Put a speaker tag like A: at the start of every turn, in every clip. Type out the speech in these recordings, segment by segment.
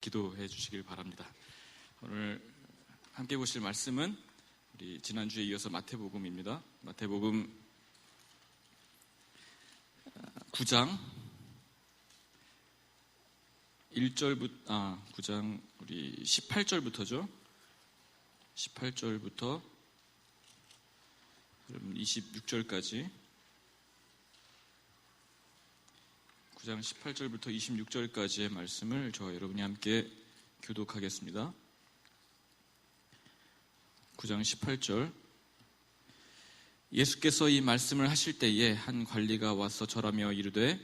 A: 기도해 주시길 바랍니다. 오늘 함께 보실 말씀은 우리 지난주에 이어서 마태복음입니다. 마태복음 9장 1절부터 9장 우리 18절부터죠. 18절부터 26절까지 9장 18절부터 26절까지의 말씀을 저와 여러분이 함께 교독하겠습니다. 9장 18절. 예수께서 이 말씀을 하실 때에 한 관리가 와서 절하며 이르되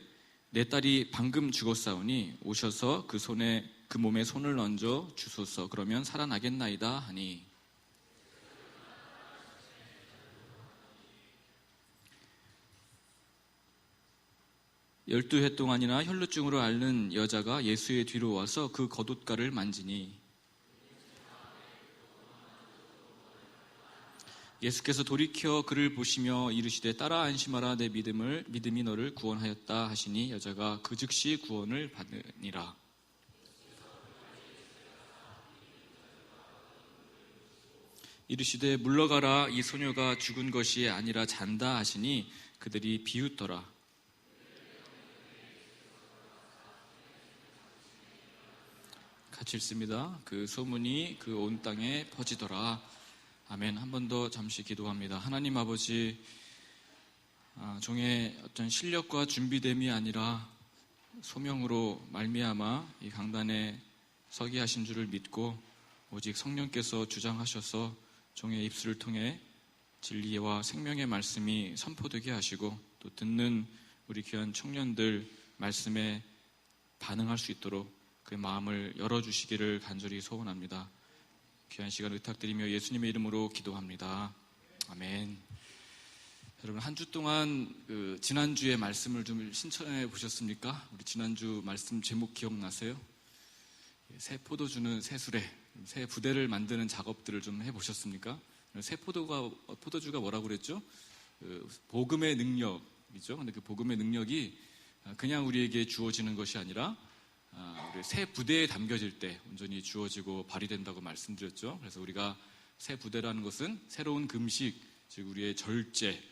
A: 내 딸이 방금 죽었사오니 오셔서 그 몸에 손을 얹어 주소서. 그러면 살아나겠나이다 하니, 열두 해 동안이나 혈루증으로 앓는 여자가 예수의 뒤로 와서 그 겉옷가를 만지니 예수께서 돌이켜 그를 보시며 이르시되 딸아 안심하라, 내 믿음이 너를 구원하였다 하시니 여자가 그 즉시 구원을 받으니라. 이르시되 물러가라, 이 소녀가 죽은 것이 아니라 잔다 하시니 그들이 비웃더라. 같이 읽습니다. 그 소문이 그 온 땅에 퍼지더라. 아멘. 한 번 더 잠시 기도합니다. 하나님 아버지, 종의 어떤 실력과 준비됨이 아니라 소명으로 말미암아 이 강단에 서게 하신 줄을 믿고 오직 성령께서 주장하셔서 종의 입술을 통해 진리와 생명의 말씀이 선포되게 하시고 또 듣는 우리 귀한 청년들 말씀에 반응할 수 있도록 그 마음을 열어주시기를 간절히 소원합니다. 귀한 시간 의탁드리며 예수님의 이름으로 기도합니다. 아멘. 여러분, 한 주 동안 지난주의 말씀을 좀 신청해 보셨습니까? 우리 지난주 말씀 제목 기억나세요? 새 포도주는 새 술에, 새 부대를 만드는 작업들을 좀 해보셨습니까? 새 포도주가 뭐라고 그랬죠? 복음의 능력이죠. 근데 그 복음의 능력이 그냥 우리에게 주어지는 것이 아니라 우리 새 부대에 담겨질 때 온전히 주어지고 발휘된다고 말씀드렸죠. 그래서 우리가 새 부대라는 것은 새로운 금식, 즉 우리의 절제,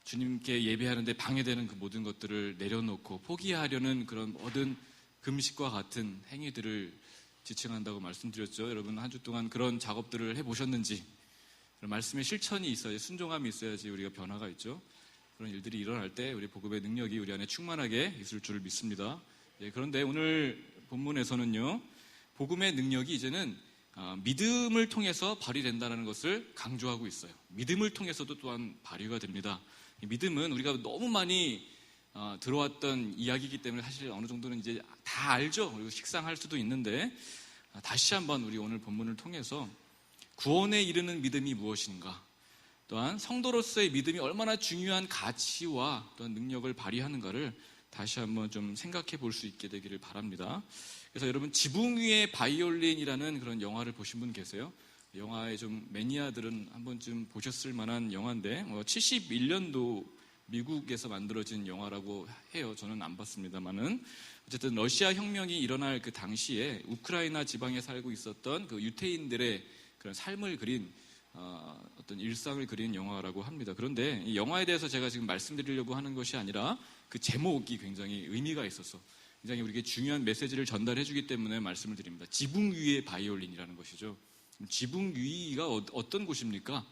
A: 주님께 예배하는데 방해되는 그 모든 것들을 내려놓고 포기하려는 그런 모든 금식과 같은 행위들을 지칭한다고 말씀드렸죠. 여러분, 한 주 동안 그런 작업들을 해보셨는지, 말씀의 실천이 있어야, 순종함이 있어야지 우리가 변화가 있죠. 그런 일들이 일어날 때 우리 복음의 능력이 우리 안에 충만하게 있을 줄을 믿습니다. 그런데 오늘 본문에서는요, 복음의 능력이 이제는 믿음을 통해서 발휘된다는 것을 강조하고 있어요. 믿음을 통해서도 또한 발휘가 됩니다. 믿음은 우리가 너무 많이 들어왔던 이야기이기 때문에 사실 어느 정도는 이제 다 알죠. 그리고 식상할 수도 있는데 다시 한번 우리 오늘 본문을 통해서 구원에 이르는 믿음이 무엇인가, 또한 성도로서의 믿음이 얼마나 중요한 가치와 또한 능력을 발휘하는가를 다시 한번 좀 생각해 볼 수 있게 되기를 바랍니다. 그래서 여러분, 지붕 위의 바이올린이라는 그런 영화를 보신 분 계세요? 영화의 좀 매니아들은 한 번쯤 보셨을 만한 영화인데 71년도 미국에서 만들어진 영화라고 해요. 저는 안 봤습니다만은 어쨌든 러시아 혁명이 일어날 그 당시에 우크라이나 지방에 살고 있었던 그 유태인들의 그런 삶을 그린 어떤 일상을 그린 영화라고 합니다. 그런데 이 영화에 대해서 제가 지금 말씀드리려고 하는 것이 아니라 그 제목이 굉장히 의미가 있어서 굉장히 우리에게 중요한 메시지를 전달해 주기 때문에 말씀을 드립니다. 지붕 위의 바이올린이라는 것이죠. 지붕 위가 어떤 곳입니까?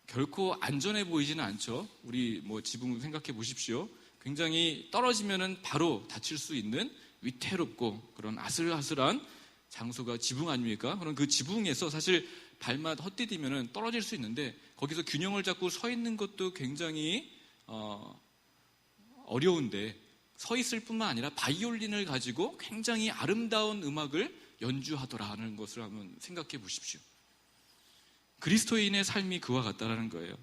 A: 결코 안전해 보이지는 않죠. 우리 지붕 생각해 보십시오. 굉장히 떨어지면은 바로 다칠 수 있는 위태롭고 그런 아슬아슬한 장소가 지붕 아닙니까? 그럼 그 지붕에서 사실 발만 헛디디면은 떨어질 수 있는데 거기서 균형을 잡고 서 있는 것도 굉장히 어려운데 서 있을 뿐만 아니라 바이올린을 가지고 굉장히 아름다운 음악을 연주하더라는 것을 한번 생각해 보십시오. 그리스도인의 삶이 그와 같다라는 거예요.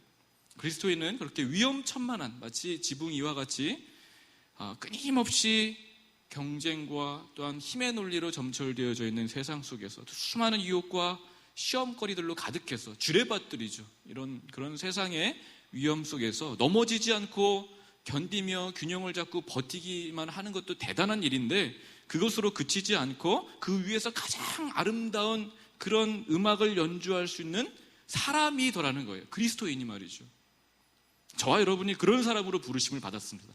A: 그리스도인은 그렇게 위험천만한, 마치 지붕 위와 같이 끊임없이 경쟁과 또한 힘의 논리로 점철되어져 있는 세상 속에서 수많은 유혹과 시험거리들로 가득해서 주례밭들이죠. 그런 세상의 위험 속에서 넘어지지 않고 견디며 균형을 잡고 버티기만 하는 것도 대단한 일인데 그것으로 그치지 않고 그 위에서 가장 아름다운 그런 음악을 연주할 수 있는 사람이더라는 거예요. 그리스도인이 말이죠. 저와 여러분이 그런 사람으로 부르심을 받았습니다.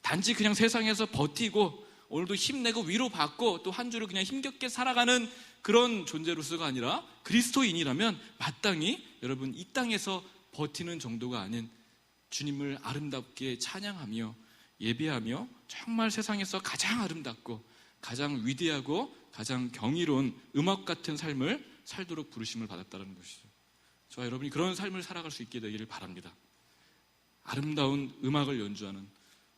A: 단지 그냥 세상에서 버티고 오늘도 힘내고 위로받고 또 한 주를 그냥 힘겹게 살아가는 그런 존재로서가 아니라 그리스도인이라면 마땅히 여러분 이 땅에서 버티는 정도가 아닌 주님을 아름답게 찬양하며 예배하며 정말 세상에서 가장 아름답고 가장 위대하고 가장 경이로운 음악 같은 삶을 살도록 부르심을 받았다는 것이죠. 저와 여러분이 그런 삶을 살아갈 수 있게 되기를 바랍니다. 아름다운 음악을 연주하는,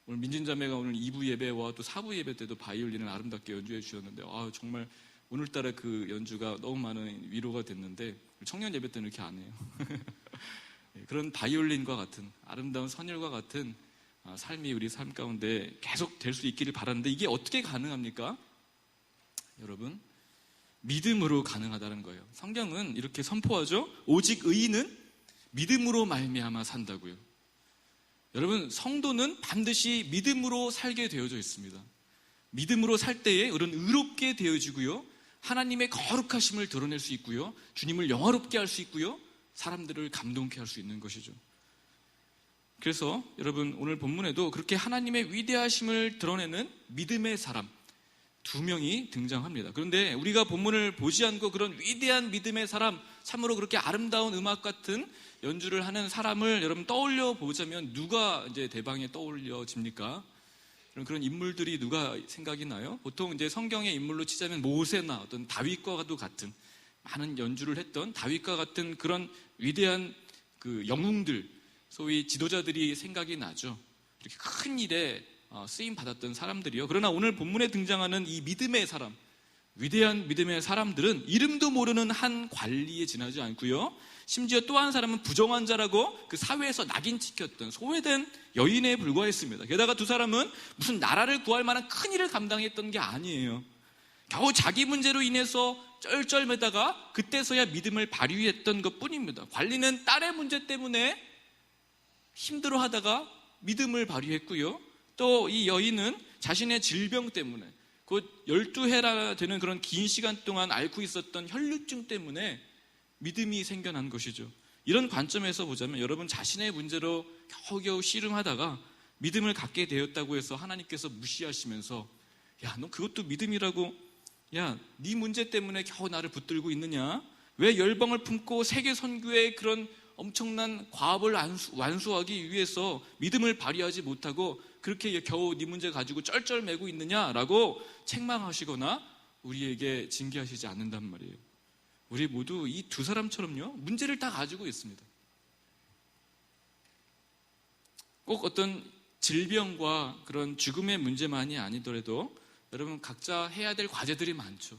A: 오늘 민진자매가 오늘 2부 예배와 또 4부 예배 때도 바이올린을 아름답게 연주해 주셨는데 정말 오늘따라 그 연주가 너무 많은 위로가 됐는데 청년 예배 때는 이렇게 안 해요. 그런 바이올린과 같은 아름다운 선율과 같은 삶이 우리 삶 가운데 계속 될 수 있기를 바라는데 이게 어떻게 가능합니까? 여러분, 믿음으로 가능하다는 거예요. 성경은 이렇게 선포하죠. 오직 의인은 믿음으로 말미암아 산다고요. 여러분, 성도는 반드시 믿음으로 살게 되어져 있습니다. 믿음으로 살 때에 우리는 의롭게 되어지고요, 하나님의 거룩하심을 드러낼 수 있고요, 주님을 영화롭게 할 수 있고요, 사람들을 감동케 할 수 있는 것이죠. 그래서 여러분 오늘 본문에도 그렇게 하나님의 위대하심을 드러내는 믿음의 사람 2명이 등장합니다. 그런데 우리가 본문을 보지 않고 그런 위대한 믿음의 사람, 참으로 그렇게 아름다운 음악 같은 연주를 하는 사람을 여러분 떠올려 보자면 누가 이제 대방에 떠올려집니까? 그런 인물들이 누가 생각이 나요? 보통 이제 성경의 인물로 치자면 모세나 어떤 다윗과도 같은 많은 연주를 했던 다윗과 같은 그런 위대한 그 영웅들, 소위 지도자들이 생각이 나죠. 이렇게 큰 일에 쓰임 받았던 사람들이요. 그러나 오늘 본문에 등장하는 이 믿음의 사람, 위대한 믿음의 사람들은 이름도 모르는 한 관리에 지나지 않고요, 심지어 또 한 사람은 부정한 자라고 그 사회에서 낙인 찍혔던 소외된 여인에 불과했습니다. 게다가 두 사람은 무슨 나라를 구할 만한 큰 일을 감당했던 게 아니에요. 겨우 자기 문제로 인해서 쩔쩔매다가 그때서야 믿음을 발휘했던 것뿐입니다. 관리는 딸의 문제 때문에 힘들어하다가 믿음을 발휘했고요, 또 이 여인은 자신의 질병 때문에 곧 12해나 되는 그런 긴 시간 동안 앓고 있었던 혈류증 때문에 믿음이 생겨난 것이죠. 이런 관점에서 보자면 여러분 자신의 문제로 겨우겨우 씨름하다가 믿음을 갖게 되었다고 해서 하나님께서 무시하시면서 야, 너 그것도 믿음이라고? 야, 네 문제 때문에 겨우 나를 붙들고 있느냐? 왜 열방을 품고 세계 선교의 그런 엄청난 과업을 완수하기 위해서 믿음을 발휘하지 못하고 그렇게 겨우 네 문제 가지고 쩔쩔매고 있느냐라고 책망하시거나 우리에게 징계하시지 않는단 말이에요. 우리 모두 이 두 사람처럼요, 문제를 다 가지고 있습니다. 꼭 어떤 질병과 그런 죽음의 문제만이 아니더라도 여러분 각자 해야 될 과제들이 많죠.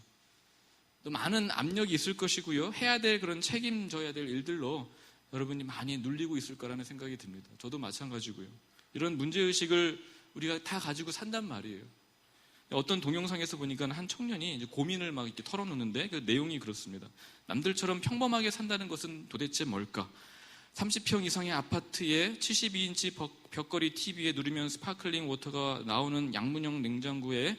A: 또 많은 압력이 있을 것이고요, 해야 될 그런 책임져야 될 일들로 여러분이 많이 눌리고 있을 거라는 생각이 듭니다. 저도 마찬가지고요. 이런 문제의식을 우리가 다 가지고 산단 말이에요. 어떤 동영상에서 보니까 한 청년이 이제 고민을 막 이렇게 털어놓는데 그 내용이 그렇습니다. 남들처럼 평범하게 산다는 것은 도대체 뭘까? 30평 이상의 아파트에 72인치 벽걸이 TV에 누르면 스파클링 워터가 나오는 양문형 냉장고에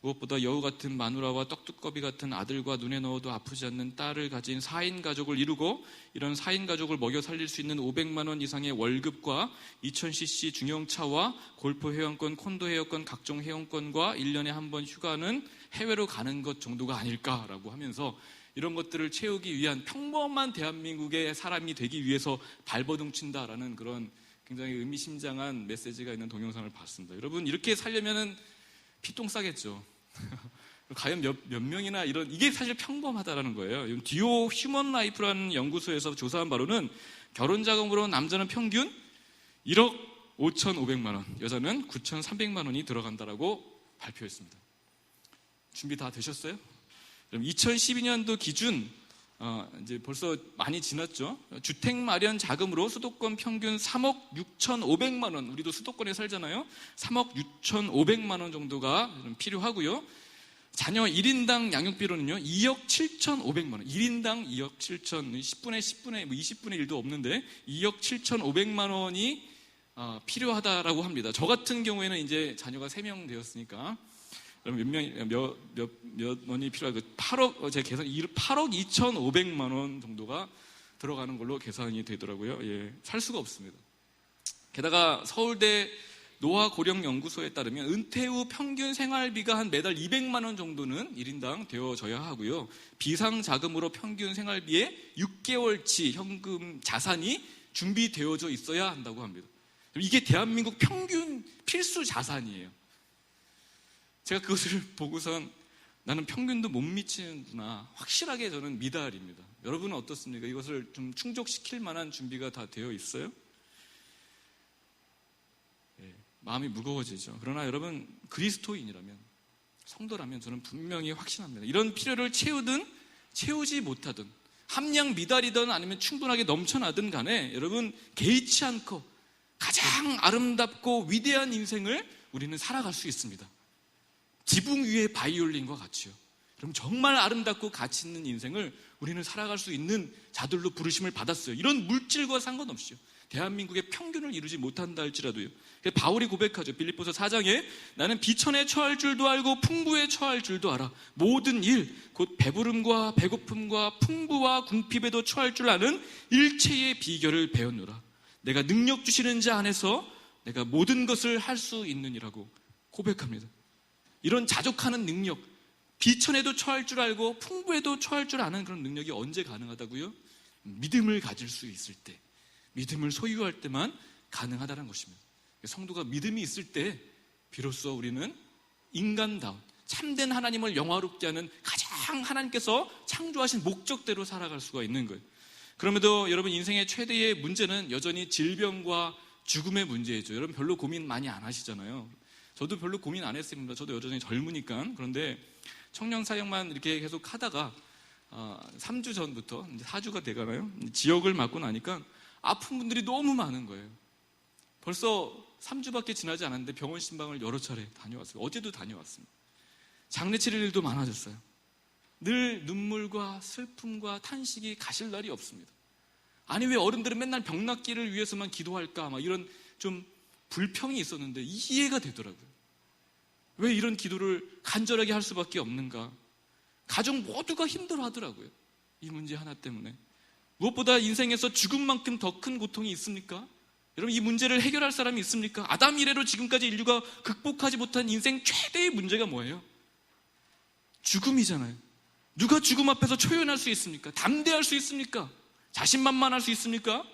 A: 무엇보다 여우 같은 마누라와 떡두꺼비 같은 아들과 눈에 넣어도 아프지 않는 딸을 가진 4인 가족을 이루고 이런 4인 가족을 먹여 살릴 수 있는 500만 원 이상의 월급과 2000cc 중형차와 골프 회원권, 콘도 회원권, 각종 회원권과 1년에 한 번 휴가는 해외로 가는 것 정도가 아닐까라고 하면서 이런 것들을 채우기 위한 평범한 대한민국의 사람이 되기 위해서 발버둥 친다라는 그런 굉장히 의미심장한 메시지가 있는 동영상을 봤습니다. 여러분 이렇게 살려면은 피똥 싸겠죠. 과연 몇 명이나 이게 사실 평범하다라는 거예요. 디오 휴먼 라이프라는 연구소에서 조사한 바로는 결혼 자금으로 남자는 평균 1억 5,500만 원, 여자는 9,300만 원이 들어간다라고 발표했습니다. 준비 다 되셨어요? 그럼 2012년도 기준 이제 벌써 많이 지났죠. 주택 마련 자금으로 수도권 평균 3억 6,500만 원, 우리도 수도권에 살잖아요. 3억 6,500만 원 정도가 필요하고요. 자녀 1인당 양육비로는요 2억 7,500만 원, 1인당 2억 7천, 10분의 20분의 1도 없는데 2억 7,500만 원이 필요하다라고 합니다. 저 같은 경우에는 이제 자녀가 3명 되었으니까 몇 원이 필요할까요? 8억, 제 계산 8억 2,500만 원 정도가 들어가는 걸로 계산이 되더라고요. 예, 살 수가 없습니다. 게다가 서울대 노화고령연구소에 따르면 은퇴 후 평균 생활비가 한 매달 200만 원 정도는 1인당 되어져야 하고요. 비상자금으로 평균 생활비의 6개월치 현금 자산이 준비되어져 있어야 한다고 합니다. 이게 대한민국 평균 필수 자산이에요. 제가 그것을 보고선 나는 평균도 못 미치는구나 확실하게 저는 미달입니다. 여러분은 어떻습니까? 이것을 좀 충족시킬 만한 준비가 다 되어 있어요? 네, 마음이 무거워지죠. 그러나 여러분 그리스도인이라면, 성도라면 저는 분명히 확신합니다. 이런 필요를 채우든 채우지 못하든, 함량 미달이든 아니면 충분하게 넘쳐나든 간에 여러분 개의치 않고 가장 아름답고 위대한 인생을 우리는 살아갈 수 있습니다. 지붕 위의 바이올린과 같이요. 그럼 정말 아름답고 가치 있는 인생을 우리는 살아갈 수 있는 자들로 부르심을 받았어요. 이런 물질과 상관없이요. 대한민국의 평균을 이루지 못한다 할지라도요. 바울이 고백하죠. 빌립보서 4장에 나는 비천에 처할 줄도 알고 풍부에 처할 줄도 알아. 모든 일, 곧 배부름과 배고픔과 풍부와 궁핍에도 처할 줄 아는 일체의 비결을 배웠노라. 내가 능력 주시는 자 안에서 내가 모든 것을 할 수 있느니라고 고백합니다. 이런 자족하는 능력, 비천에도 처할 줄 알고 풍부에도 처할 줄 아는 그런 능력이 언제 가능하다고요? 믿음을 가질 수 있을 때, 믿음을 소유할 때만 가능하다는 것입니다. 성도가 믿음이 있을 때 비로소 우리는 인간다운 참된 하나님을 영화롭게 하는 가장 하나님께서 창조하신 목적대로 살아갈 수가 있는 거예요. 그럼에도 여러분 인생의 최대의 문제는 여전히 질병과 죽음의 문제이죠. 여러분 별로 고민 많이 안 하시잖아요. 저도 별로 고민 안 했습니다. 저도 여전히 젊으니까. 그런데 청년 사역만 이렇게 계속 하다가 3주 전부터 이제 4주가 돼가나요? 지역을 맡고 나니까 아픈 분들이 너무 많은 거예요. 벌써 3주밖에 지나지 않았는데 병원 신방을 여러 차례 다녀왔어요. 어제도 다녀왔습니다. 장례 치를 일도 많아졌어요. 늘 눈물과 슬픔과 탄식이 가실 날이 없습니다. 아니 왜 어른들은 맨날 병 낫기를 위해서만 기도할까? 막 이런 좀 불평이 있었는데 이해가 되더라고요. 왜 이런 기도를 간절하게 할 수밖에 없는가? 가족 모두가 힘들어하더라고요. 이 문제 하나 때문에. 무엇보다 인생에서 죽음만큼 더 큰 고통이 있습니까? 여러분 이 문제를 해결할 사람이 있습니까? 아담 이래로 지금까지 인류가 극복하지 못한 인생 최대의 문제가 뭐예요? 죽음이잖아요. 누가 죽음 앞에서 초연할 수 있습니까? 담대할 수 있습니까? 자신만만할 수 있습니까?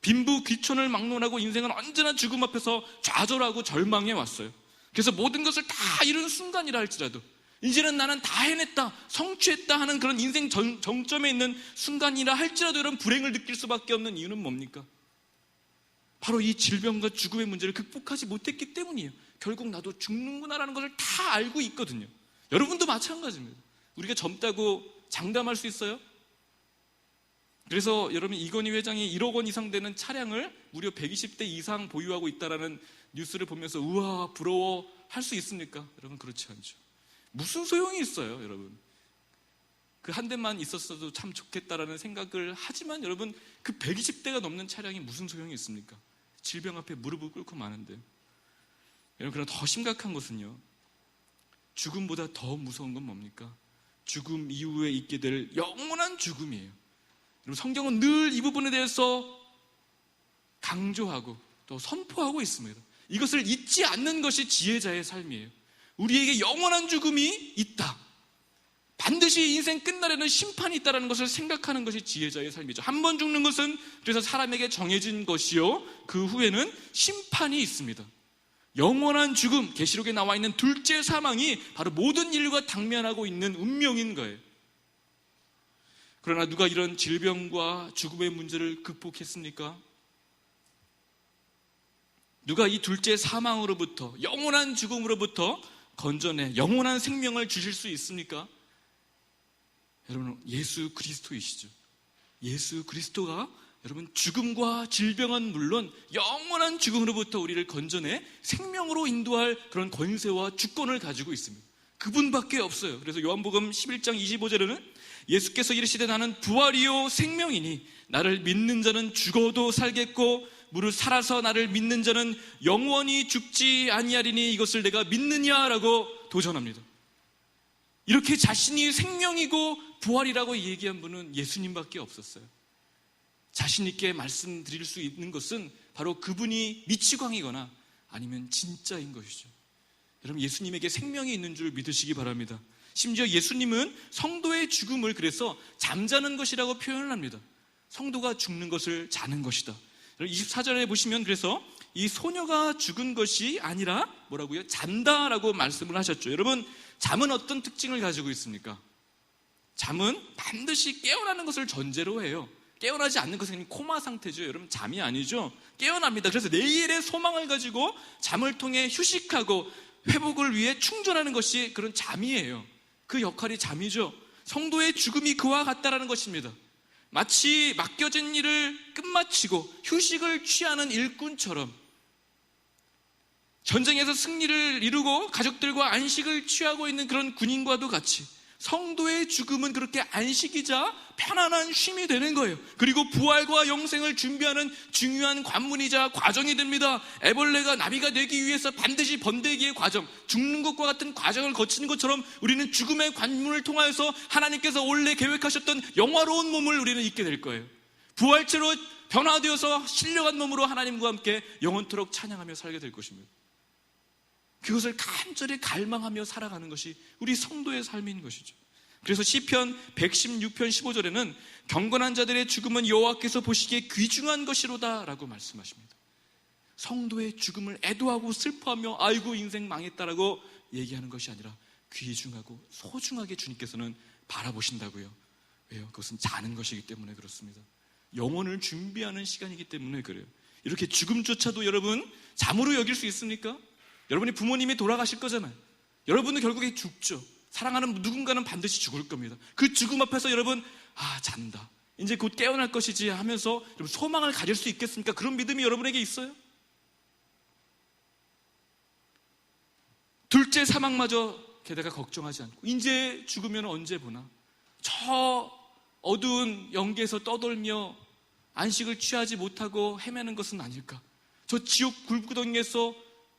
A: 빈부 귀천을 막론하고 인생은 언제나 죽음 앞에서 좌절하고 절망해 왔어요. 그래서 모든 것을 다 이룬 순간이라 할지라도 이제는 나는 다 해냈다, 성취했다 하는 그런 인생 정점에 있는 순간이라 할지라도 이런 불행을 느낄 수밖에 없는 이유는 뭡니까? 바로 이 질병과 죽음의 문제를 극복하지 못했기 때문이에요. 결국 나도 죽는구나라는 것을 다 알고 있거든요. 여러분도 마찬가지입니다. 우리가 젊다고 장담할 수 있어요? 그래서 여러분 이건희 회장이 1억 원 이상 되는 차량을 무려 120대 이상 보유하고 있다는 뉴스를 보면서 우와 부러워 할 수 있습니까? 여러분 그렇지 않죠. 무슨 소용이 있어요, 여러분. 그 한 대만 있었어도 참 좋겠다라는 생각을 하지만 여러분 그 120대가 넘는 차량이 무슨 소용이 있습니까? 질병 앞에 무릎을 꿇고 마는데. 여러분 그러나 더 심각한 것은요, 죽음보다 더 무서운 건 뭡니까? 죽음 이후에 있게 될 영원한 죽음이에요. 여러분 성경은 늘 이 부분에 대해서 강조하고 또 선포하고 있습니다. 이것을 잊지 않는 것이 지혜자의 삶이에요. 우리에게 영원한 죽음이 있다. 반드시 인생 끝날에는 심판이 있다는 것을 생각하는 것이 지혜자의 삶이죠. 한 번 죽는 것은 그래서 사람에게 정해진 것이요, 그 후에는 심판이 있습니다. 영원한 죽음, 계시록에 나와 있는 둘째 사망이 바로 모든 인류가 당면하고 있는 운명인 거예요. 그러나 누가 이런 질병과 죽음의 문제를 극복했습니까? 누가 이 둘째 사망으로부터, 영원한 죽음으로부터 건져내 영원한 생명을 주실 수 있습니까? 여러분 예수 그리스도이시죠. 예수 그리스도가 여러분 죽음과 질병은 물론 영원한 죽음으로부터 우리를 건져내 생명으로 인도할 그런 권세와 주권을 가지고 있습니다. 그분밖에 없어요. 그래서 요한복음 11장 25절에는 예수께서 이르시되 나는 부활이요 생명이니 나를 믿는 자는 죽어도 살겠고 무릇 살아서 나를 믿는 자는 영원히 죽지 아니하리니 이것을 내가 믿느냐라고 도전합니다. 이렇게 자신이 생명이고 부활이라고 얘기한 분은 예수님밖에 없었어요. 자신 있게 말씀드릴 수 있는 것은 바로 그분이 미치광이거나 아니면 진짜인 것이죠. 여러분, 예수님에게 생명이 있는 줄 믿으시기 바랍니다. 심지어 예수님은 성도의 죽음을 그래서 잠자는 것이라고 표현을 합니다. 성도가 죽는 것을 자는 것이다. 24절에 보시면 그래서 이 소녀가 죽은 것이 아니라 뭐라고요? 잔다라고 말씀을 하셨죠. 여러분, 잠은 어떤 특징을 가지고 있습니까? 잠은 반드시 깨어나는 것을 전제로 해요. 깨어나지 않는 것은 코마 상태죠. 여러분, 잠이 아니죠. 깨어납니다. 그래서 내일의 소망을 가지고 잠을 통해 휴식하고 회복을 위해 충전하는 것이 그런 잠이에요. 그 역할이 잠이죠. 성도의 죽음이 그와 같다라는 것입니다. 마치 맡겨진 일을 끝마치고 휴식을 취하는 일꾼처럼, 전쟁에서 승리를 이루고 가족들과 안식을 취하고 있는 그런 군인과도 같이 성도의 죽음은 그렇게 안식이자 편안한 쉼이 되는 거예요. 그리고 부활과 영생을 준비하는 중요한 관문이자 과정이 됩니다. 애벌레가 나비가 되기 위해서 반드시 번데기의 과정, 죽는 것과 같은 과정을 거치는 것처럼 우리는 죽음의 관문을 통하여서 하나님께서 원래 계획하셨던 영화로운 몸을 우리는 잊게 될 거예요. 부활체로 변화되어서 신령한 몸으로 하나님과 함께 영원토록 찬양하며 살게 될 것입니다. 그것을 간절히 갈망하며 살아가는 것이 우리 성도의 삶인 것이죠. 그래서 시편 116편 15절에는 경건한 자들의 죽음은 여호와께서 보시기에 귀중한 것이로다 라고 말씀하십니다. 성도의 죽음을 애도하고 슬퍼하며 아이고 인생 망했다라고 얘기하는 것이 아니라 귀중하고 소중하게 주님께서는 바라보신다고요. 왜요? 그것은 자는 것이기 때문에 그렇습니다. 영혼을 준비하는 시간이기 때문에 그래요. 이렇게 죽음조차도 여러분 잠으로 여길 수 있습니까? 여러분이 부모님이 돌아가실 거잖아요. 여러분은 결국에 죽죠. 사랑하는 누군가는 반드시 죽을 겁니다. 그 죽음 앞에서 여러분, 잔다, 이제 곧 깨어날 것이지 하면서 여러분 소망을 가질 수 있겠습니까? 그런 믿음이 여러분에게 있어요? 둘째 사망마저 게다가 걱정하지 않고 이제 죽으면 언제 보나, 저 어두운 영계에서 떠돌며 안식을 취하지 못하고 헤매는 것은 아닐까, 저 지옥 굴구덩이에서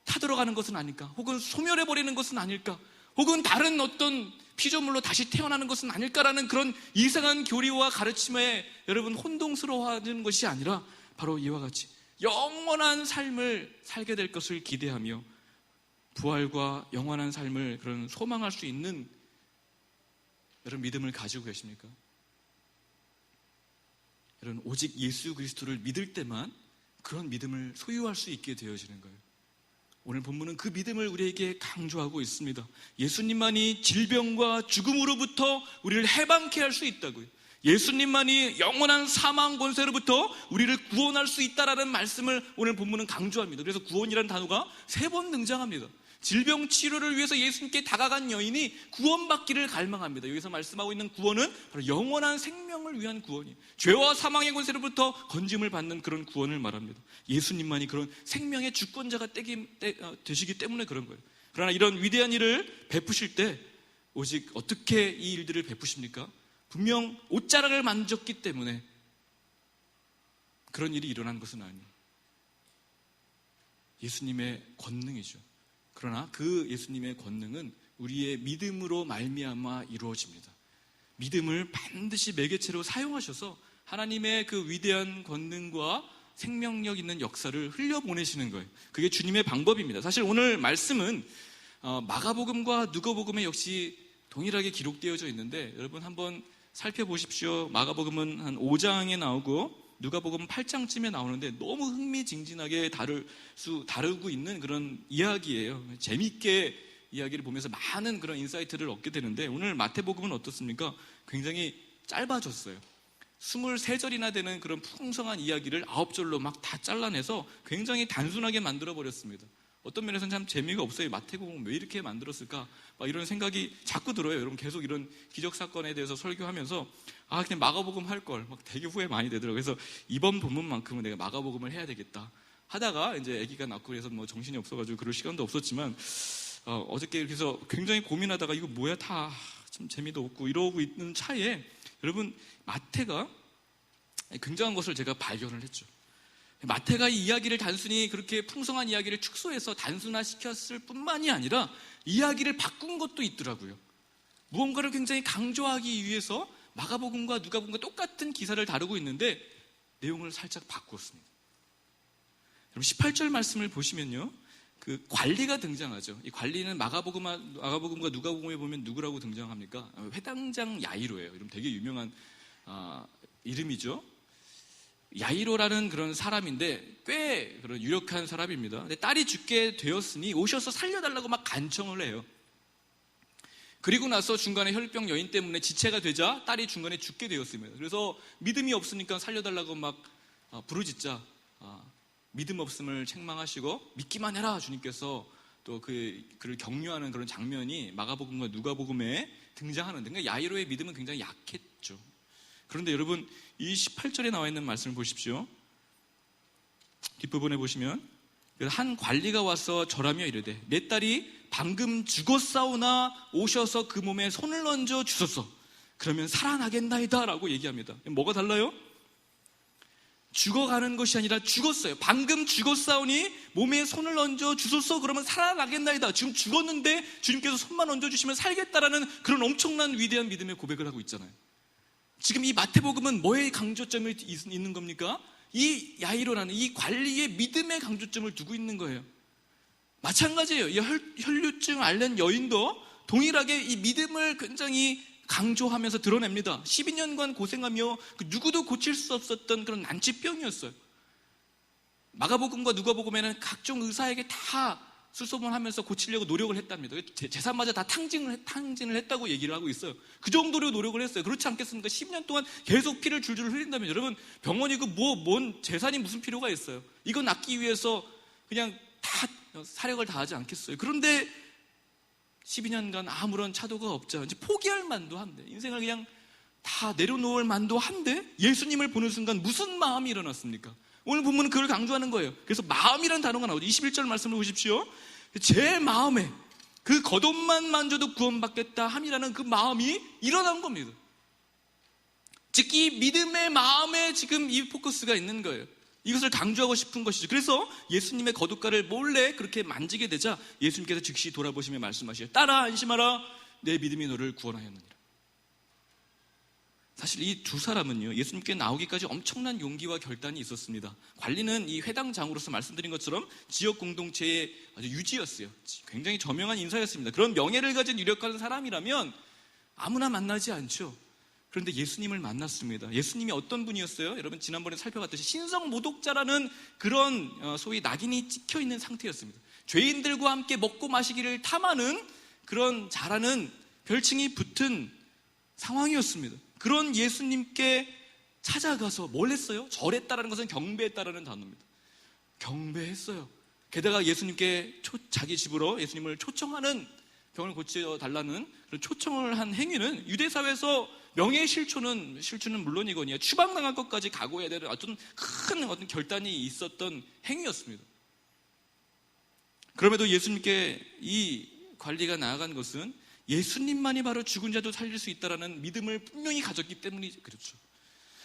A: 타들어가는 것은 아닐까, 혹은 소멸해버리는 것은 아닐까, 혹은 다른 어떤 피조물로 다시 태어나는 것은 아닐까라는 그런 이상한 교리와 가르침에 여러분 혼동스러워하는 것이 아니라 바로 이와 같이 영원한 삶을 살게 될 것을 기대하며 부활과 영원한 삶을 그런 소망할 수 있는 여러분 믿음을 가지고 계십니까? 여러분, 오직 예수 그리스도를 믿을 때만 그런 믿음을 소유할 수 있게 되어지는 거예요. 오늘 본문은 그 믿음을 우리에게 강조하고 있습니다. 예수님만이 질병과 죽음으로부터 우리를 해방케 할 수 있다고요. 예수님만이 영원한 사망 권세로부터 우리를 구원할 수 있다라는 말씀을 오늘 본문은 강조합니다. 그래서 구원이라는 단어가 3번 등장합니다. 질병 치료를 위해서 예수님께 다가간 여인이 구원받기를 갈망합니다. 여기서 말씀하고 있는 구원은 바로 영원한 생명을 위한 구원이에요. 죄와 사망의 권세로부터 건짐을 받는 그런 구원을 말합니다. 예수님만이 그런 생명의 주권자가 되시기 때문에 그런 거예요. 그러나 이런 위대한 일을 베푸실 때 오직 어떻게 이 일들을 베푸십니까? 분명 옷자락을 만졌기 때문에 그런 일이 일어난 것은 아니에요. 예수님의 권능이죠. 그러나 그 예수님의 권능은 우리의 믿음으로 말미암아 이루어집니다. 믿음을 반드시 매개체로 사용하셔서 하나님의 그 위대한 권능과 생명력 있는 역사를 흘려보내시는 거예요. 그게 주님의 방법입니다. 사실 오늘 말씀은 마가복음과 누가복음에 역시 동일하게 기록되어져 있는데 여러분 한번 살펴보십시오. 마가복음은 한 5장에 나오고 누가복음 8장쯤에 나오는데 너무 흥미진진하게 다루고 있는 그런 이야기예요. 재미있게 이야기를 보면서 많은 그런 인사이트를 얻게 되는데 오늘 마태복음은 어떻습니까? 굉장히 짧아졌어요. 23절이나 되는 그런 풍성한 이야기를 9절로 막 다 잘라내서 굉장히 단순하게 만들어버렸습니다. 어떤 면에서는 참 재미가 없어요. 마태복음 왜 이렇게 만들었을까? 막 이런 생각이 자꾸 들어요. 여러분 계속 이런 기적사건에 대해서 설교하면서 그냥 마가복음 할 걸 막 되게 후회 많이 되더라고요. 그래서 이번 본문만큼은 내가 마가복음을 해야 되겠다 하다가 이제 아기가 낳고 그래서 뭐 정신이 없어가지고 그럴 시간도 없었지만 어저께 그래서 굉장히 고민하다가 이거 뭐야 다 참 재미도 없고 이러고 있는 차에 여러분 마태가 굉장한 것을 제가 발견을 했죠. 마태가 이 이야기를 단순히 그렇게 풍성한 이야기를 축소해서 단순화시켰을 뿐만이 아니라 이야기를 바꾼 것도 있더라고요. 무언가를 굉장히 강조하기 위해서 마가복음과 누가복음과 똑같은 기사를 다루고 있는데 내용을 살짝 바꾸었습니다. 여러분 18절 말씀을 보시면요, 그 관리가 등장하죠. 이 관리는 마가복음과 누가복음에 보면 누구라고 등장합니까? 회당장 야이로예요. 이름 되게 유명한 이름이죠. 야이로라는 그런 사람인데 꽤 그런 유력한 사람입니다. 근데 딸이 죽게 되었으니 오셔서 살려달라고 막 간청을 해요. 그리고 나서 중간에 혈병 여인 때문에 지체가 되자 딸이 중간에 죽게 되었습니다. 그래서 믿음이 없으니까 살려달라고 막 부르짖자 믿음 없음을 책망하시고 믿기만 해라 주님께서 또 그를 격려하는 그런 장면이 마가복음과 누가복음에 등장하는데, 그러니까 야이로의 믿음은 굉장히 약했죠. 그런데 여러분 이 18절에 나와 있는 말씀을 보십시오. 뒷부분에 보시면 한 관리가 와서 절하며 이르되 내 딸이 방금 죽었사오나 오셔서 그 몸에 손을 얹어 주소서. 그러면 살아나겠나이다 라고 얘기합니다. 뭐가 달라요? 죽어가는 것이 아니라 죽었어요. 방금 죽었사오니 몸에 손을 얹어 주소서. 그러면 살아나겠나이다. 지금 죽었는데 주님께서 손만 얹어주시면 살겠다라는 그런 엄청난 위대한 믿음의 고백을 하고 있잖아요. 지금 이 마태복음은 뭐에 강조점이 있는 겁니까? 이 야이로라는 이 관리의 믿음의 강조점을 두고 있는 거예요. 마찬가지예요. 이 혈류증 앓는 여인도 동일하게 이 믿음을 굉장히 강조하면서 드러냅니다. 12년간 고생하며 누구도 고칠 수 없었던 그런 난치병이었어요. 마가복음과 누가복음에는 각종 의사에게 다 수소문하면서 고치려고 노력을 했답니다. 재산마저 다 탕진을 했다고 얘기를 하고 있어요. 그 정도로 노력을 했어요. 그렇지 않겠습니까? 10년 동안 계속 피를 줄줄 흘린다면 여러분 병원이고 뭔 재산이 무슨 필요가 있어요? 이거 낫기 위해서 그냥 다 사력을 다하지 않겠어요? 그런데 12년간 아무런 차도가 없자 이제 포기할 만도 한데, 인생을 그냥 다 내려놓을 만도 한데 예수님을 보는 순간 무슨 마음이 일어났습니까? 오늘 본문은 그걸 강조하는 거예요. 그래서 마음이라는 단어가 나오죠. 21절 말씀을 보십시오. 제 마음에 그 겉옷만 만져도 구원받겠다 함이라는 그 마음이 일어난 겁니다. 즉 이 믿음의 마음에 지금 이 포커스가 있는 거예요. 이것을 강조하고 싶은 것이죠. 그래서 예수님의 겉옷가를 몰래 그렇게 만지게 되자 예수님께서 즉시 돌아보시며 말씀하시죠. 딸아 안심하라, 내 믿음이 너를 구원하였느니라. 사실 이 두 사람은요, 예수님께 나오기까지 엄청난 용기와 결단이 있었습니다. 관리는 이 회당장으로서 말씀드린 것처럼 지역 공동체의 아주 유지였어요. 굉장히 저명한 인사였습니다. 그런 명예를 가진 유력한 사람이라면 아무나 만나지 않죠. 그런데 예수님을 만났습니다. 예수님이 어떤 분이었어요? 여러분 지난번에 살펴봤듯이 신성모독자라는 그런 소위 낙인이 찍혀있는 상태였습니다. 죄인들과 함께 먹고 마시기를 탐하는 그런 잘하는 별칭이 붙은 상황이었습니다. 그런 예수님께 찾아가서 뭘 했어요? 절했다라는 것은 경배했다라는 단어입니다. 경배했어요. 게다가 예수님께 자기 집으로 예수님을 초청하는, 병을 고쳐달라는 그런 초청을 한 행위는 유대사회에서 명예실추는 물론이거니와 추방당할 것까지 각오해야 되는 어떤 큰 결단이 있었던 행위였습니다. 그럼에도 예수님께 이 관리가 나아간 것은 예수님만이 바로 죽은 자도 살릴 수 있다는 믿음을 분명히 가졌기 때문이죠. 그렇죠.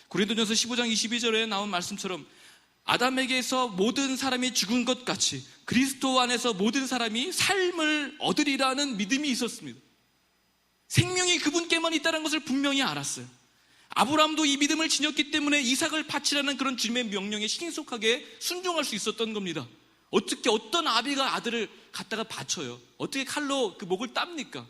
A: 고린도전서 15장 22절에 나온 말씀처럼 아담에게서 모든 사람이 죽은 것 같이 그리스도 안에서 모든 사람이 삶을 얻으리라는 믿음이 있었습니다. 생명이 그분께만 있다는 것을 분명히 알았어요. 아브라함도 이 믿음을 지녔기 때문에 이삭을 바치라는 그런 주님의 명령에 신속하게 순종할 수 있었던 겁니다. 어떻게 어떤 아비가 아들을 갖다가 바쳐요? 어떻게 칼로 그 목을 땁니까?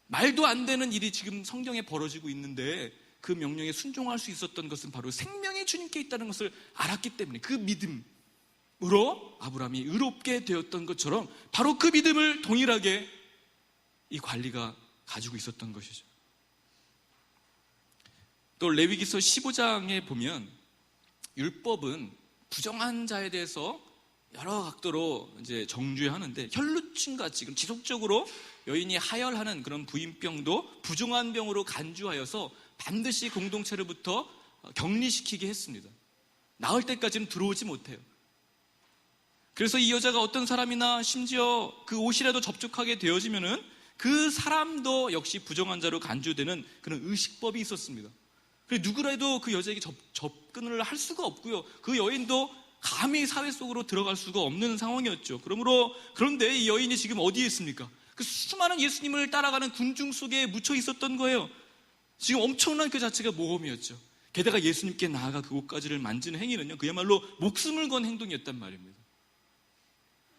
A: 말도 안 되는 일이 지금 성경에 벌어지고 있는데 그 명령에 순종할 수 있었던 것은 바로 생명이 주님께 있다는 것을 알았기 때문에, 그 믿음으로 아브라함이 의롭게 되었던 것처럼 바로 그 믿음을 동일하게 이 관리가 가지고 있었던 것이죠. 또 레위기서 15장에 보면 율법은 부정한 자에 대해서 여러 각도로 이제 정죄하는데, 혈루증 같이 지속적으로 여인이 하혈하는 그런 부인병도 부정한 병으로 간주하여서 반드시 공동체로부터 격리시키게 했습니다. 나을 때까지는 들어오지 못해요. 그래서 이 여자가 어떤 사람이나 심지어 그 옷이라도 접촉하게 되어지면은 그 사람도 역시 부정한 자로 간주되는 그런 의식법이 있었습니다. 그래서 누구라도 그 여자에게 접근을 할 수가 없고요. 그 여인도 감히 사회 속으로 들어갈 수가 없는 상황이었죠. 그런데 이 여인이 지금 어디에 있습니까? 그 수많은 예수님을 따라가는 군중 속에 묻혀 있었던 거예요. 지금 엄청난 그 자체가 모험이었죠. 게다가 예수님께 나아가 그 옷가지를 만지는 행위는요, 그야말로 목숨을 건 행동이었단 말입니다.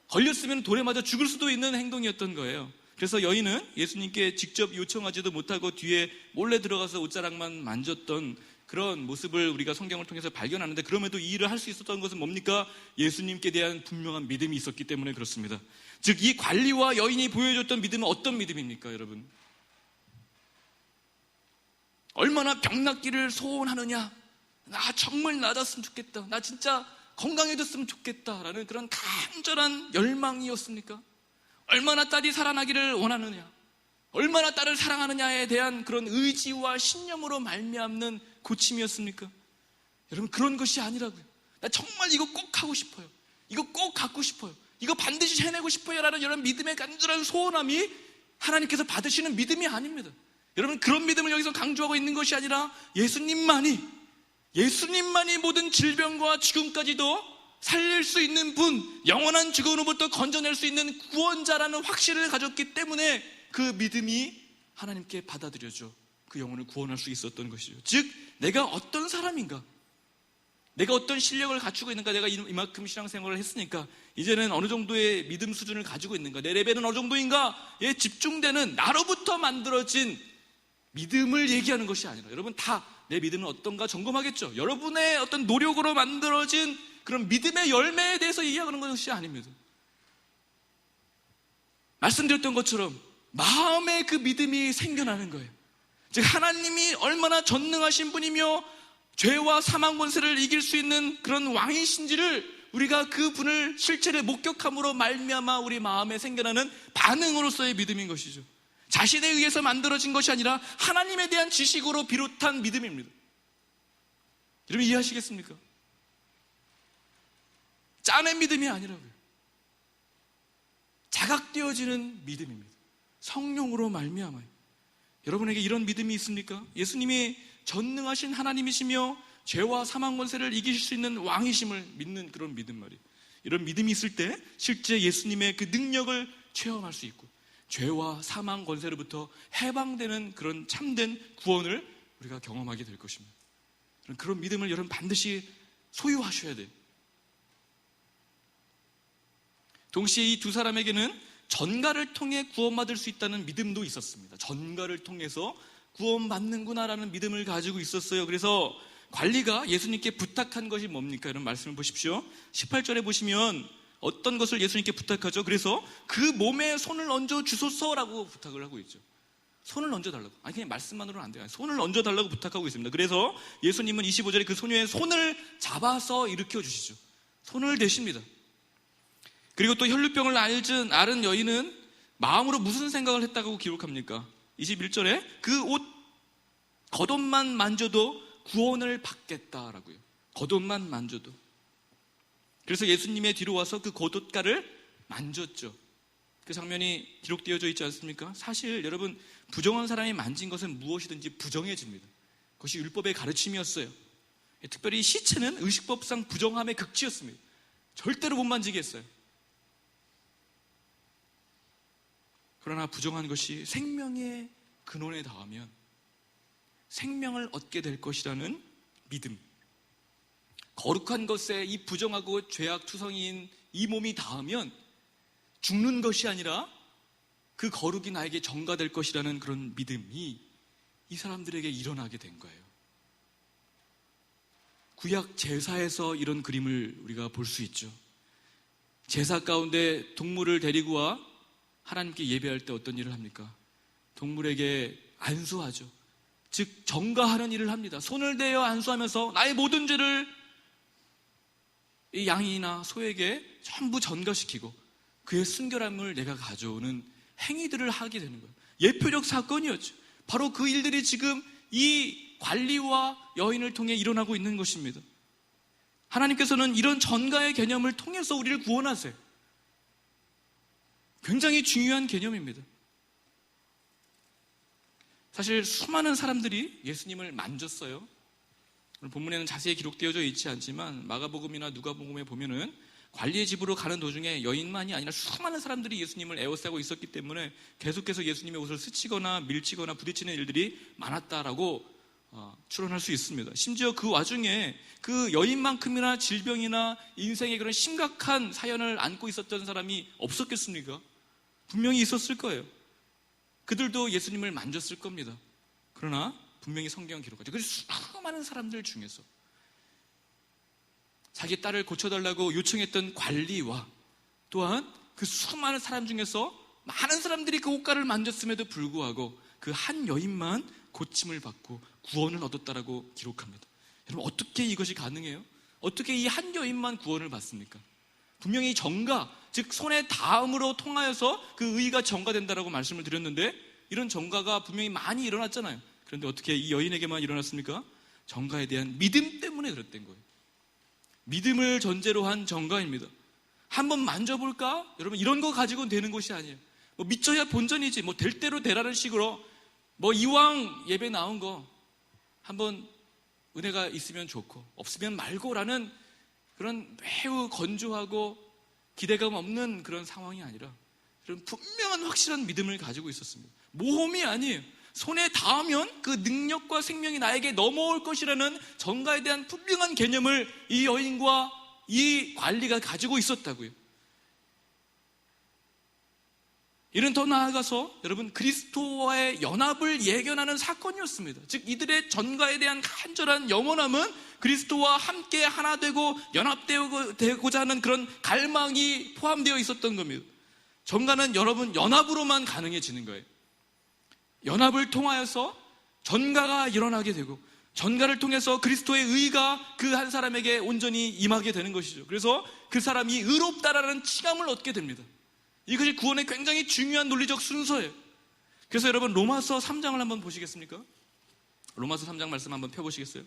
A: 걸렸으면 돌에 맞아 죽을 수도 있는 행동이었던 거예요. 그래서 여인은 예수님께 직접 요청하지도 못하고 뒤에 몰래 들어가서 옷자락만 만졌던 그런 모습을 우리가 성경을 통해서 발견하는데, 그럼에도 이 일을 할 수 있었던 것은 뭡니까? 예수님께 대한 분명한 믿음이 있었기 때문에 그렇습니다. 즉, 이 관리와 여인이 보여줬던 믿음은 어떤 믿음입니까, 여러분? 얼마나 병낫기를 소원하느냐, 나 정말 나았으면 좋겠다, 나 진짜 건강해졌으면 좋겠다라는 그런 간절한 열망이었습니까? 얼마나 딸이 살아나기를 원하느냐, 얼마나 딸을 사랑하느냐에 대한 그런 의지와 신념으로 말미암는 고침이었습니까? 여러분, 그런 것이 아니라고요. 나 정말 이거 꼭 하고 싶어요, 이거 꼭 갖고 싶어요, 이거 반드시 해내고 싶어요 라는 이런 믿음의 간절한 소원함이 하나님께서 받으시는 믿음이 아닙니다. 여러분, 그런 믿음을 여기서 강조하고 있는 것이 아니라 예수님만이 모든 질병과 죽음까지도 살릴 수 있는 분, 영원한 죽음으로부터 건져낼 수 있는 구원자라는 확신을 가졌기 때문에 그 믿음이 하나님께 받아들여져 그 영혼을 구원할 수 있었던 것이죠. 즉, 내가 어떤 사람인가, 내가 어떤 실력을 갖추고 있는가, 내가 이만큼 신앙생활을 했으니까 이제는 어느 정도의 믿음 수준을 가지고 있는가, 내 레벨은 어느 정도인가에 집중되는 나로부터 만들어진 믿음을 얘기하는 것이 아니라, 여러분, 다 내 믿음은 어떤가 점검하겠죠. 여러분의 어떤 노력으로 만들어진 그런 믿음의 열매에 대해서 얘기하는 것이 아닙니다. 말씀드렸던 것처럼 마음에 그 믿음이 생겨나는 거예요. 즉, 하나님이 얼마나 전능하신 분이며 죄와 사망 권세를 이길 수 있는 그런 왕이신지를 우리가 그 분을 실체를 목격함으로 말미암아 우리 마음에 생겨나는 반응으로서의 믿음인 것이죠. 자신에 의해서 만들어진 것이 아니라 하나님에 대한 지식으로 비롯한 믿음입니다. 여러분, 이해하시겠습니까? 짜낸 믿음이 아니라고요. 자각되어지는 믿음입니다. 성령으로 말미암아요. 여러분에게 이런 믿음이 있습니까? 예수님이 전능하신 하나님이시며 죄와 사망 권세를 이기실 수 있는 왕이심을 믿는 그런 믿음 말이에요. 이런 믿음이 있을 때 실제 예수님의 그 능력을 체험할 수 있고 죄와 사망 권세로부터 해방되는 그런 참된 구원을 우리가 경험하게 될 것입니다. 그런 믿음을 여러분 반드시 소유하셔야 돼요. 동시에 이 두 사람에게는 전가를 통해 구원받을 수 있다는 믿음도 있었습니다. 전가를 통해서 구원받는구나라는 믿음을 가지고 있었어요. 그래서 관리가 예수님께 부탁한 것이 뭡니까? 이런 말씀을 보십시오. 18절에 보시면 어떤 것을 예수님께 부탁하죠? 그래서 그 몸에 손을 얹어 주소서라고 부탁을 하고 있죠. 손을 얹어달라고. 아니, 그냥 말씀만으로는 안 돼요. 손을 얹어달라고 부탁하고 있습니다. 그래서 예수님은 25절에 그 소녀의 손을 잡아서 일으켜 주시죠. 손을 대십니다. 그리고 또 혈루병을 앓은 여인은 마음으로 무슨 생각을 했다고 기록합니까? 21절에 그 옷 겉옷만 만져도 구원을 받겠다라고요. 겉옷만 만져도. 그래서 예수님의 뒤로 와서 그 겉옷가를 만졌죠. 그 장면이 기록되어져 있지 않습니까? 사실 여러분, 부정한 사람이 만진 것은 무엇이든지 부정해집니다. 그것이 율법의 가르침이었어요. 특별히 시체는 의식법상 부정함의 극치였습니다. 절대로 못 만지게 했어요. 그러나 부정한 것이 생명의 근원에 닿으면 생명을 얻게 될 것이라는 믿음, 거룩한 것에 이 부정하고 죄악투성이인 이 몸이 닿으면 죽는 것이 아니라 그 거룩이 나에게 전가될 것이라는 그런 믿음이 이 사람들에게 일어나게 된 거예요. 구약 제사에서 이런 그림을 우리가 볼 수 있죠. 제사 가운데 동물을 데리고 와 하나님께 예배할 때 어떤 일을 합니까? 동물에게 안수하죠. 즉 전가하는 일을 합니다. 손을 대어 안수하면서 나의 모든 죄를 이 양이나 소에게 전부 전가시키고 그의 순결함을 내가 가져오는 행위들을 하게 되는 거예요. 예표적 사건이었죠. 바로 그 일들이 지금 이 관리와 여인을 통해 일어나고 있는 것입니다. 하나님께서는 이런 전가의 개념을 통해서 우리를 구원하세요. 굉장히 중요한 개념입니다. 사실 수많은 사람들이 예수님을 만졌어요. 본문에는 자세히 기록되어져 있지 않지만 마가복음이나 누가복음에 보면은 관리의 집으로 가는 도중에 여인만이 아니라 수많은 사람들이 예수님을 에워싸고 있었기 때문에 계속해서 예수님의 옷을 스치거나 밀치거나 부딪히는 일들이 많았다라고 추론할 수 있습니다. 심지어 그 와중에 그 여인만큼이나 질병이나 인생의 그런 심각한 사연을 안고 있었던 사람이 없었겠습니까? 분명히 있었을 거예요. 그들도 예수님을 만졌을 겁니다. 그러나 분명히 성경 기록하죠. 그래서 수많은 사람들 중에서 자기 딸을 고쳐달라고 요청했던 관리와 또한 그 수많은 사람 중에서 많은 사람들이 그 옷가를 만졌음에도 불구하고 그 한 여인만 고침을 받고 구원을 얻었다라고 기록합니다. 여러분, 어떻게 이것이 가능해요? 어떻게 이 한 여인만 구원을 받습니까? 분명히 정가, 즉 손의 닿음으로 통하여서 그 의가 정가된다라고 말씀을 드렸는데 이런 정가가 분명히 많이 일어났잖아요. 그런데 어떻게 이 여인에게만 일어났습니까? 정가에 대한 믿음 때문에 그랬던 거예요. 믿음을 전제로 한 정가입니다. 한번 만져볼까? 여러분, 이런 거 가지고는 되는 것이 아니에요. 뭐 믿져야 본전이지, 뭐 될 대로 되라는 식으로 뭐 이왕 예배 나온 거 한번 은혜가 있으면 좋고 없으면 말고라는 그런 매우 건조하고 기대감 없는 그런 상황이 아니라 그런 분명한 확실한 믿음을 가지고 있었습니다. 모험이 아니에요. 손에 닿으면 그 능력과 생명이 나에게 넘어올 것이라는 정가에 대한 분명한 개념을 이 여인과 이 관리가 가지고 있었다고요. 이는 더 나아가서 여러분 그리스도와의 연합을 예견하는 사건이었습니다. 즉 이들의 전가에 대한 간절한 영원함은 그리스도와 함께 하나 되고 연합되고자 하는 그런 갈망이 포함되어 있었던 겁니다. 전가는 여러분 연합으로만 가능해지는 거예요. 연합을 통하여서 전가가 일어나게 되고 전가를 통해서 그리스도의 의가 그 한 사람에게 온전히 임하게 되는 것이죠. 그래서 그 사람이 의롭다라는 칭함을 얻게 됩니다. 이것이 구원의 굉장히 중요한 논리적 순서예요. 그래서 여러분 로마서 3장을 한번 보시겠습니까? 로마서 3장 말씀 한번 펴보시겠어요?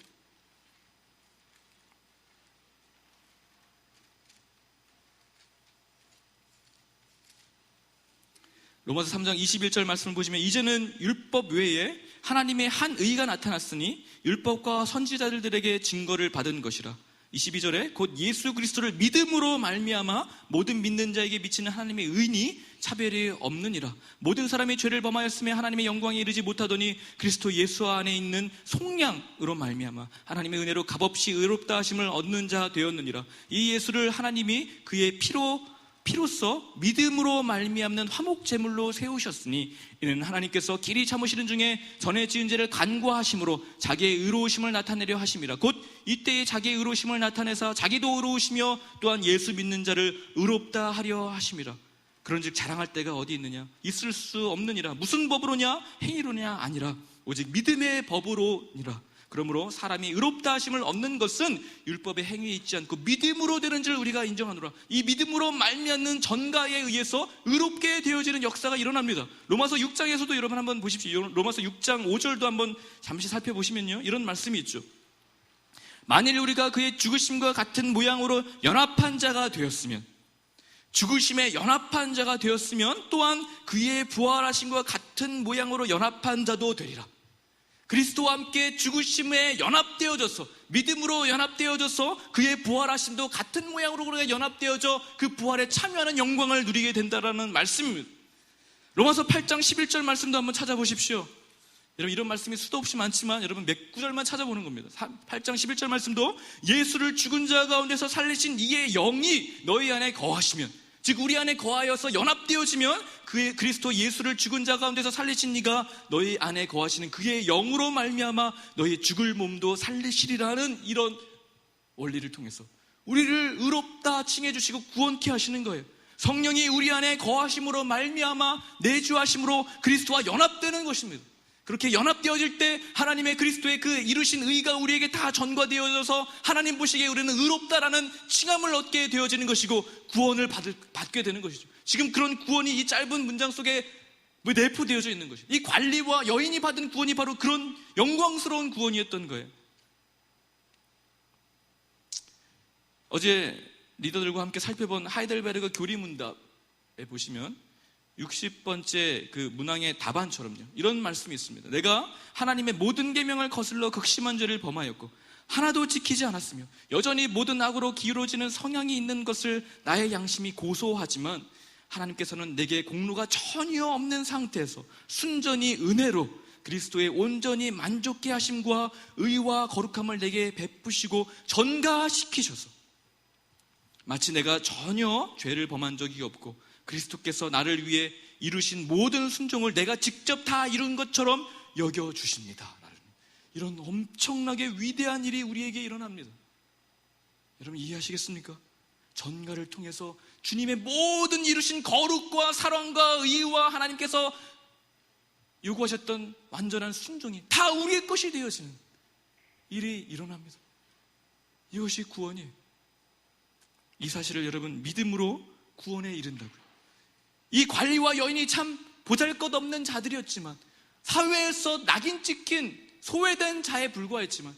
A: 로마서 3장 21절 말씀을 보시면 이제는 율법 외에 하나님의 한 의가 나타났으니 율법과 선지자들에게 증거를 받은 것이라. 22절에 곧 예수 그리스도를 믿음으로 말미암아 모든 믿는 자에게 미치는 하나님의 의니 차별이 없느니라. 모든 사람이 죄를 범하였으며 하나님의 영광에 이르지 못하더니 그리스도 예수 안에 있는 속량으로 말미암아 하나님의 은혜로 값없이 의롭다 하심을 얻는 자 되었느니라. 이 예수를 하나님이 그의 피로써 믿음으로 말미암는 화목 제물로 세우셨으니 이는 하나님께서 길이 참으시는 중에 전에 지은 죄를 간구하심으로 자기의 의로우심을 나타내려 하심이라. 곧 이때에 자기의 의로우심을 나타내사 자기도 의로우시며 또한 예수 믿는 자를 의롭다 하려 하심이라. 그런즉 자랑할 때가 어디 있느냐? 있을 수 없느니라. 무슨 법으로냐? 행위로냐? 아니라 오직 믿음의 법으로니라. 그러므로 사람이 의롭다 하심을 얻는 것은 율법의 행위에 있지 않고 믿음으로 되는 줄 우리가 인정하노라. 이 믿음으로 말미암는 전가에 의해서 의롭게 되어지는 역사가 일어납니다. 로마서 6장에서도 여러분 한번 보십시오. 로마서 6장 5절도 한번 잠시 살펴보시면요, 이런 말씀이 있죠. 만일 우리가 그의 죽으심과 같은 모양으로 연합한 자가 되었으면, 죽으심에 연합한 자가 되었으면 또한 그의 부활하심과 같은 모양으로 연합한 자도 되리라. 그리스도와 함께 죽으심에 연합되어져서 믿음으로 연합되어져서 그의 부활하심도 같은 모양으로 우리가 연합되어져 그 부활에 참여하는 영광을 누리게 된다라는 말씀입니다. 로마서 8장 11절 말씀도 한번 찾아보십시오. 여러분 이런 말씀이 수도 없이 많지만 여러분 몇 구절만 찾아보는 겁니다. 8장 11절 말씀도 예수를 죽은 자 가운데서 살리신 이의 영이 너희 안에 거하시면, 즉 우리 안에 거하여서 연합되어지면 그의 그리스도 예수를 죽은 자 가운데서 살리신 이가 너희 안에 거하시는 그의 영으로 말미암아 너희 죽을 몸도 살리시리라는 이런 원리를 통해서 우리를 의롭다 칭해 주시고 구원케 하시는 거예요. 성령이 우리 안에 거하심으로 말미암아 내주하심으로 그리스도와 연합되는 것입니다. 그렇게 연합되어질 때 하나님의 그리스도의 그 이루신 의가 우리에게 다 전가되어져서 하나님 보시기에 우리는 의롭다라는 칭함을 얻게 되어지는 것이고 구원을 받게 되는 것이죠. 지금 그런 구원이 이 짧은 문장 속에 내포되어져 있는 것이죠. 이 관리와 여인이 받은 구원이 바로 그런 영광스러운 구원이었던 거예요. 어제 리더들과 함께 살펴본 하이델베르그 교리문답에 보시면 60번째 그 문항의 답안처럼요, 이런 말씀이 있습니다. 내가 하나님의 모든 계명을 거슬러 극심한 죄를 범하였고 하나도 지키지 않았으며 여전히 모든 악으로 기울어지는 성향이 있는 것을 나의 양심이 고소하지만 하나님께서는 내게 공로가 전혀 없는 상태에서 순전히 은혜로 그리스도의 온전히 만족케 하심과 의와 거룩함을 내게 베푸시고 전가시키셔서 마치 내가 전혀 죄를 범한 적이 없고 그리스도께서 나를 위해 이루신 모든 순종을 내가 직접 다 이룬 것처럼 여겨주십니다. 이런 엄청나게 위대한 일이 우리에게 일어납니다. 여러분 이해하시겠습니까? 전가를 통해서 주님의 모든 이루신 거룩과 사랑과 의와 하나님께서 요구하셨던 완전한 순종이 다 우리의 것이 되어지는 일이 일어납니다. 이것이 구원이에요. 이 사실을 여러분 믿음으로 구원에 이른다고요. 이 관리와 여인이 참 보잘것없는 자들이었지만 사회에서 낙인 찍힌 소외된 자에 불과했지만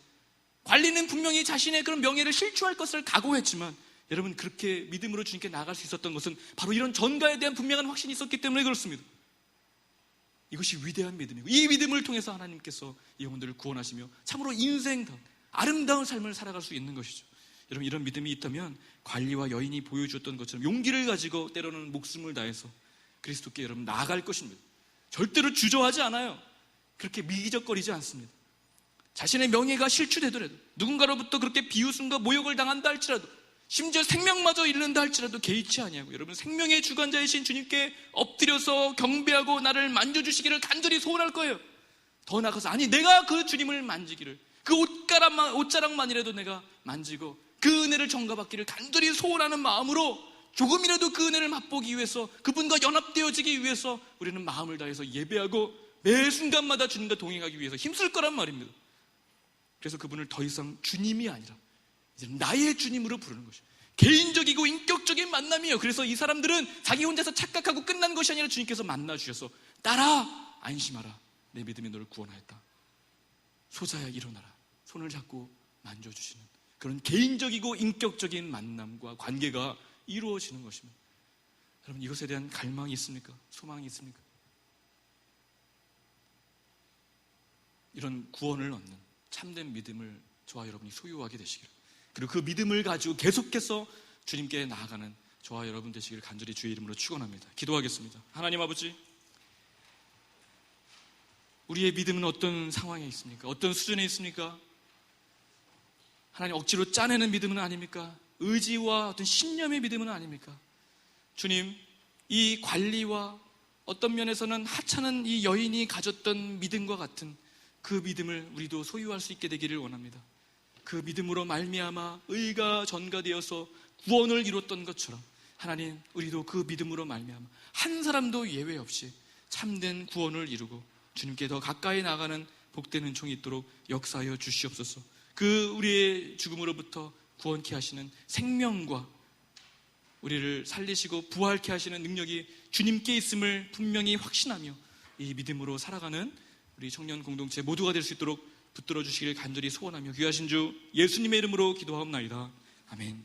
A: 관리는 분명히 자신의 그런 명예를 실추할 것을 각오했지만 여러분 그렇게 믿음으로 주님께 나아갈 수 있었던 것은 바로 이런 전가에 대한 분명한 확신이 있었기 때문에 그렇습니다. 이것이 위대한 믿음이고 이 믿음을 통해서 하나님께서 이 영혼들을 구원하시며 참으로 인생다운 아름다운 삶을 살아갈 수 있는 것이죠. 여러분 이런 믿음이 있다면 관리와 여인이 보여주었던 것처럼 용기를 가지고 때로는 목숨을 다해서 그리스도께 여러분 나아갈 것입니다. 절대로 주저하지 않아요. 그렇게 미기적거리지 않습니다. 자신의 명예가 실추되더라도 누군가로부터 그렇게 비웃음과 모욕을 당한다 할지라도 심지어 생명마저 잃는다 할지라도 개의치 아니하고 여러분 생명의 주관자이신 주님께 엎드려서 경배하고 나를 만져주시기를 간절히 소원할 거예요. 더 나아가서 아니 내가 그 주님을 만지기를 그 옷자락만이라도 내가 만지고 그 은혜를 전가받기를 간절히 소원하는 마음으로 조금이라도 그 은혜를 맛보기 위해서 그분과 연합되어지기 위해서 우리는 마음을 다해서 예배하고 매 순간마다 주님과 동행하기 위해서 힘쓸 거란 말입니다. 그래서 그분을 더 이상 주님이 아니라 이제 나의 주님으로 부르는 것이죠. 개인적이고 인격적인 만남이에요. 그래서 이 사람들은 자기 혼자서 착각하고 끝난 것이 아니라 주님께서 만나 주셔서 따라 안심하라 내 믿음이 너를 구원하였다. 소자야 일어나라 손을 잡고 만져주시는 그런 개인적이고 인격적인 만남과 관계가 이루어지는 것입니다. 여러분 이것에 대한 갈망이 있습니까? 소망이 있습니까? 이런 구원을 얻는 참된 믿음을 저와 여러분이 소유하게 되시기를 그리고 그 믿음을 가지고 계속해서 주님께 나아가는 저와 여러분 되시기를 간절히 주의 이름으로 축원합니다. 기도하겠습니다. 하나님 아버지 우리의 믿음은 어떤 상황에 있습니까? 어떤 수준에 있습니까? 하나님 억지로 짜내는 믿음은 아닙니까? 의지와 어떤 신념의 믿음은 아닙니까? 주님 이 관리와 어떤 면에서는 하찮은 이 여인이 가졌던 믿음과 같은 그 믿음을 우리도 소유할 수 있게 되기를 원합니다. 그 믿음으로 말미암아 의가 전가되어서 구원을 이뤘던 것처럼 하나님 우리도 그 믿음으로 말미암아 한 사람도 예외 없이 참된 구원을 이루고 주님께 더 가까이 나가는 복된 은총이 있도록 역사하여 주시옵소서. 그 우리의 죽음으로부터 구원케 하시는 생명과 우리를 살리시고 부활케 하시는 능력이 주님께 있음을 분명히 확신하며 이 믿음으로 살아가는 우리 청년 공동체 모두가 될 수 있도록 붙들어 주시길 간절히 소원하며 귀하신 주 예수님의 이름으로 기도하옵나이다. 아멘.